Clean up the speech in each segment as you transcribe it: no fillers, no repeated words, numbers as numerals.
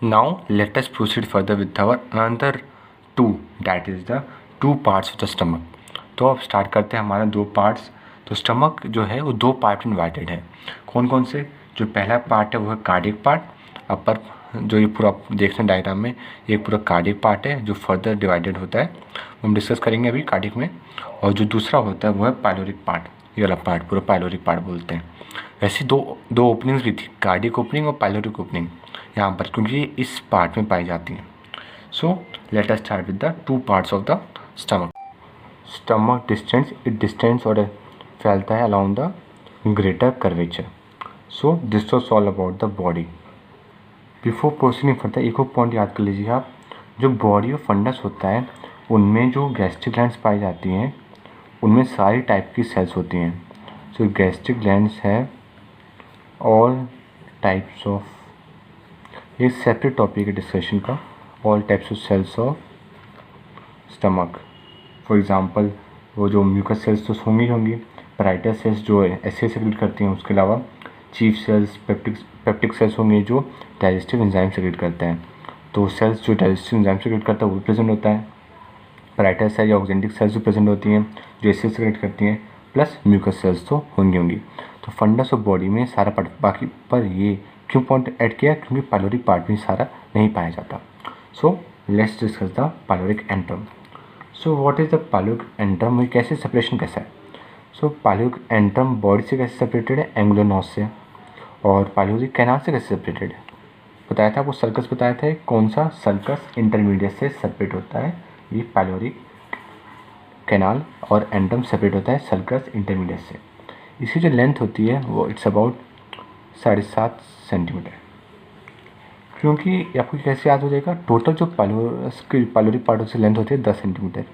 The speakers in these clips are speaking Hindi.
Now let us proceed further with our another two, that is the two parts of the stomach. तो अब स्टार्ट करते हैं हमारा दो पार्ट्स. तो स्टमक जो है वो दो पार्ट में डिवाइडेड है. कौन कौन से? जो पहला पार्ट है वो है कार्डियक पार्ट. अपर जो ये पूरा देख रहे हैं डायग्राम में, ये पूरा कार्डियक पार्ट है जो फर्दर डिवाइडेड होता है, हम डिस्कस करेंगे अभी कार्डियक में. और जो दूसरा होता है वो है पाइलोरिक पार्ट. ये वाला पार्ट पूरा पाइलोरिक पार्ट बोलते हैं. वैसे दो ओपनिंग्स भी थी, कार्डियक ओपनिंग और पाइलोरिक ओपनिंग यहाँ पर, क्योंकि इस पार्ट में पाई जाती हैं. So let us start with the two parts of the stomach. Stomach distends, it distends और फैलता है along the greater curvature. So this was all about the body. Before proceeding further एक और पॉइंट याद कर लीजिए आप. जो बॉडी और फंडस होता है उनमें जो गैस्ट्रिक ग्लैंड्स पाई जाती हैं उनमें सारी टाइप की सेल्स होती हैं. सो गैस्ट्रिक ग्लैंड्स है ऑल टाइप्स ऑफ, ये सेपरेट टॉपिक है डिस्कशन का. All types of cells of stomach. For example वो जो म्यूकस सेल्स तो होंगी, पैराइटल सेल्स जो एसिड सेक्रेट करती हैं, उसके अलावा चीफ सेल्स, पेप्टिक सेल्स होंगे जो डाइजेस्टिव एंजाइम सेक्रेट करते हैं. तो सेल्स जो डाइजेस्टिव एंजाइम सेक्रेट करता है वो भी प्रेजेंट होता है. पैराइटल सेल या ऑक्जेंटिक सेल्स भी प्रेजेंट होती हैं जो एसिड सेक्रेट करती हैं, प्लस म्यूकस सेल्स तो होंगी. तो फंडस ऑफ बॉडी में सारा पार्ट, बाकी पर ये क्यों पॉइंट ऐड किया? क्योंकि पाइलोरिक पार्ट में सारा नहीं पाया जाता. So let's discuss the pyloric antrum. So what is the pyloric antrum, कैसे सेपरेशन कैसा है? सो पाइलोरिक एंट्रम बॉडी से कैसे सेपरेटेड है? एंगुलर नॉस से. और पाइलोरिक कैनाल से कैसे सेपरेटेड है? बताया था आपको, सर्कस बताया था. कौन सा? सर्कस इंटरमीडिएट से सेपरेट होता है ये पाइलोरिक कैनाल, और एंट्रम सेपरेट होता है सर्कस इंटरमीडिएट से. इसकी जो लेंथ होती है वो इट्स अबाउट 7.5 सेंटीमीटर. क्योंकि आपको कैसे याद हो जाएगा? टोटल जो पाइलोरिक पार्ट से लेंथ होती है 10 सेंटीमीटर.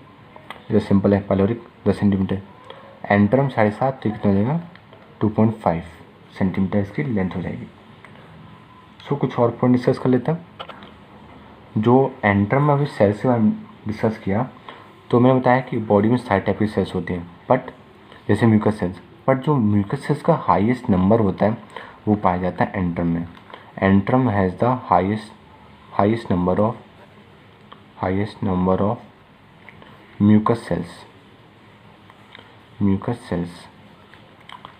जो सिंपल है, पाइलोरिक 10 सेंटीमीटर, एंट्रम 7.5, तो कितना हो जाएगा? 2.5 सेंटीमीटर इसकी लेंथ हो जाएगी. सो कुछ और पॉइंट डिस्कस कर लेते हैं. जो एंट्रम में अभी सेल्स से डिस्कस किया, तो मैंने बताया कि बॉडी में सारे टाइप की सेल्स होती हैं, बट जैसे म्यूकस सेल्स, बट जो म्यूकस सेल्स का हाईएस्ट नंबर होता है वो पाया जाता है एंट्रम में. Antrum has the highest number of mucus cells.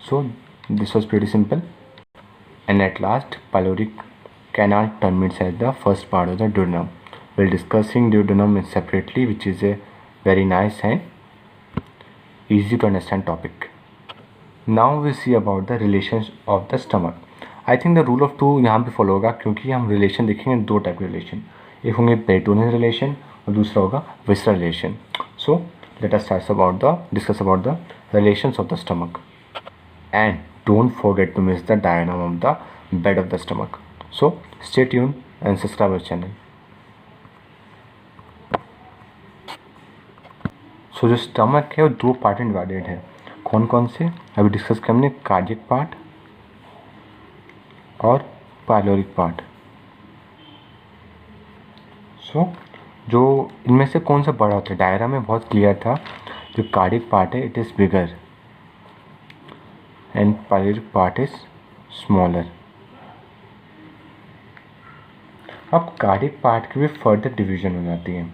So this was pretty simple. And at last, pyloric canal terminates at the first part of the duodenum. We'll discussing duodenum separately, which is a very nice and easy to understand topic. Now we see about the relations of the stomach. I think the rule of two यहाँ पे फॉलो होगा, क्योंकि हम रिलेशन देखेंगे दो टाइप के रिलेशन. एक होंगे पेरिटोनियल रिलेशन और दूसरा होगा visceral relation. So let us discuss about the relations of the stomach. And don't forget to miss the diagram of the bed of the stomach. So stay tuned and subscribe our channel. So जो स्टमक है वो दो पार्ट में डिवाइडेड है. कौन कौन से? अभी डिस्कस किया हमने, कार्डियक पार्ट और पाइलोरिक पार्ट. सो जो इनमें से कौन सा बड़ा होता है? डायग्राम में बहुत क्लियर था. जो कार्डियक पार्ट है it is bigger and pyloric part is smaller. अब कार्डियक पार्ट की भी फर्दर डिवीजन हो जाती है.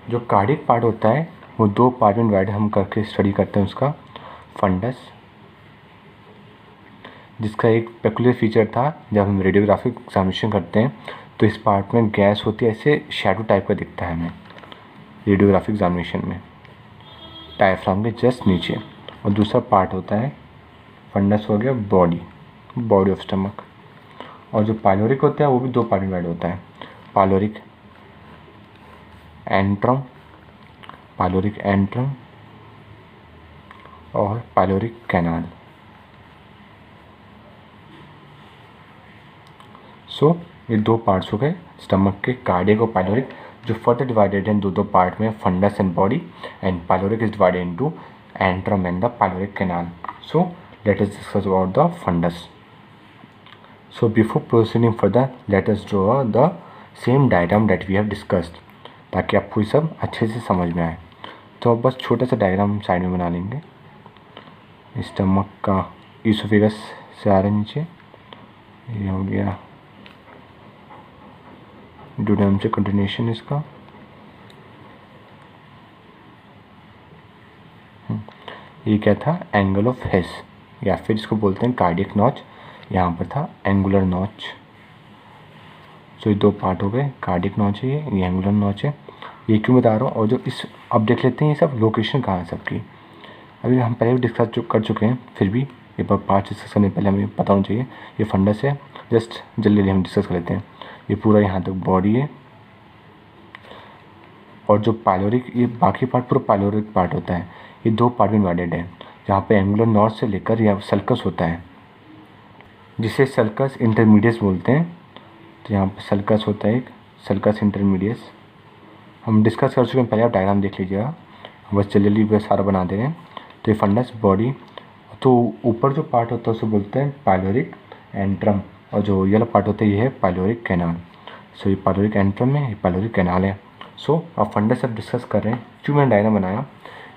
जो कार्डियक पार्ट होता है वो दो पार्ट में डिवाइड हम करके स्टडी करते हैं. उसका फंडस, जिसका एक पेकुलियर फीचर था, जब हम रेडियोग्राफिक एग्जामिनेशन करते हैं तो इस पार्ट में गैस होती है, ऐसे शैडो टाइप का दिखता है हमें रेडियोग्राफिक एग्जामिनेशन में, डायफ्राम के जस्ट नीचे. और दूसरा पार्ट होता है फंडस, हो गया बॉडी ऑफ स्टमक. और जो पाइलोरिक होता है वो भी दो पार्ट में डिवाइड होता है, पाइलोरिक एंट्रम और पाइलोरिक कैनाल. सो ये दो पार्ट्स हो गए स्टमक के, कार्डियक और पाइलोरिक, जो फर्दर डिवाइडेड हैं दो पार्ट में, fundus and body. And pyloric is divided into antrum and the pyloric canal. So let us discuss about the fundus. So before proceeding further, let us draw the same diagram that we have discussed, ताकि आपको ये सब अच्छे से समझ में आए. तो अब बस छोटा सा डायग्राम साइड में बना लेंगे. स्टमक का ईसोफेगस से आ रहा है नीचे, ये हो गया ड्यूडेनम से कंटिन्यूशन इसका। ये क्या था, एंगल ऑफ हेस, या फिर इसको बोलते हैं कार्डियक नॉच। यहाँ पर था एंगुलर नॉच। सो ये दो पार्ट हो गए, कार्डियक नॉच है ये एंगुलर नॉच है। ये क्यों बता रहा हूँ, और जो इस अब देख लेते हैं ये सब लोकेशन कहाँ है सबकी। अभी हम पहले भी डिस्कस कर चुके हैं, फिर भी एक बार पार्ट डिस्कस करने पहले हमें पता होना चाहिए। ये फंडस है, जस्ट जल्दी हम डिस्कस कर लेते हैं। ये पूरा यहाँ तक बॉडी है, और जो पाइलोरिक, ये बाकी पार्ट पूरा पाइलोरिक पार्ट होता है। ये दो पार्ट में डिवाइडेड है, जहाँ पे एंगुलर नॉच से लेकर या सल्कस होता है, जिसे सल्कस इंटरमीडियस बोलते हैं। तो यहाँ पे सल्कस होता है एक, सल्कस इंटरमीडियस हम डिस्कस कर चुके हैं पहले, आप डायग्राम देख लीजिएगा, बस जल्दी वह सारा बना दे रहे हैं। तो ये फंडस बॉडी, तो ऊपर जो पार्ट होता है उसे बोलते हैं पाइलोरिक एंट्रम, और जो येलो पार्ट होता है ये है पाइलोरिक कैनाल। सो ये पाइलोरिक एंट्रम है, ये पाइलोरिक कैनाल है। सो अब फंडस अब डिस्कस कर रहे हैं। क्यों मैंने डायग्राम बनाया,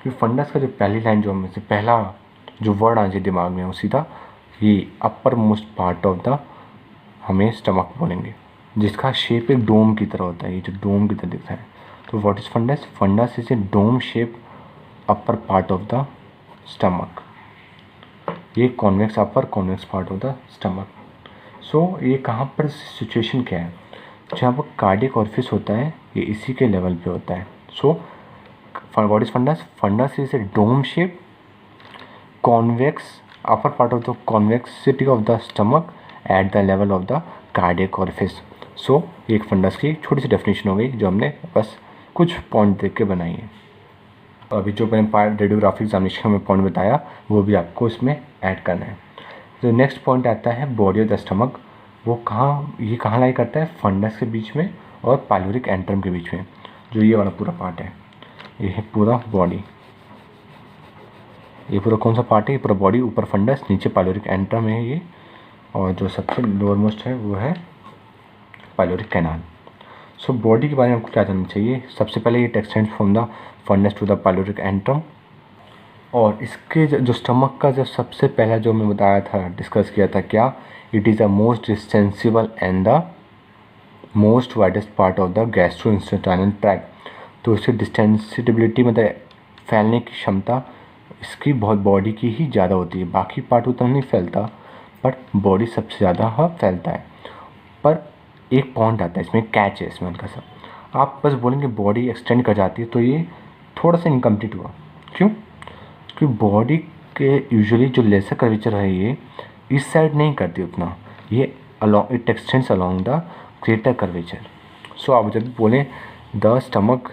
क्योंकि फंडस का जो पहली लाइन जो हमें से पहला जो वर्ड आ जाए दिमाग में वो सीधा ये upper most part of the हमें स्टमक बोलेंगे, जिसका शेप एक डोम की तरह होता है, ये जो डोम की तरह दिखता है। तो what is fundus, fundus is a dome shape upper part of the stomach. ये convex upper convex part of the stomach. So ये कहाँ पर सिचुएशन क्या है, जहाँ पर कार्डियक ऑरिफिस होता है ये इसी के लेवल पे होता है। So what is fundus, fundus is a dome shape convex upper part of the convexity of the stomach at the level of the cardiac orifice. सो एक फंडस की छोटी सी डेफिनेशन हो गई जो हमने बस कुछ पॉइंट देख के बनाई है। अभी जो मैंने पार्ट रेडियोग्राफी एग्जामिनेशन में पॉइंट बताया वो भी आपको इसमें ऐड करना है। तो नेक्स्ट पॉइंट आता है बॉडी ऑफ द स्टमक। वो कहाँ, ये कहाँ लाई करता है, फंडस के बीच में और पाइलोरिक एंट्रम के बीच में, जो ये वाला पूरा पार्ट है। ये है पूरा बॉडी, ये पूरा कौन सा पार्ट है, ये पूरा बॉडी, ऊपर फंडस नीचे पाइलोरिक एंट्रम है ये, और जो सबसे लोअर मोस्ट है वो है पाइलोरिक कैनाल। सो बॉडी के बारे में आपको क्या जानना चाहिए, सबसे पहले ये extends from the fundus to the pyloric antrum. और इसके जो स्टमक का जो सबसे पहला जो मैं बताया था, डिस्कस किया था क्या, it is the most distensible and the most widest part of the gastrointestinal tract. तो इससे डिस्टेंसिबिलिटी मतलब फैलने की क्षमता इसकी बहुत बॉडी की ही ज़्यादा होती है, बाकी पार्ट उतना नहीं फैलता, बट बॉडी सबसे ज़्यादा फैलता है। पर एक पॉइंट आता है इसमें, कैच है इसमें हल्का सा, आप बस बोलेंगे बॉडी एक्सटेंड कर जाती है तो ये थोड़ा सा इनकम्प्लीट हुआ। क्यों, क्योंकि बॉडी के यूजुअली जो लेसर कर्वेचर है ये इस साइड नहीं करती उतना, ये along it extends along the greater curvature. So आप जब बोलें द स्टमक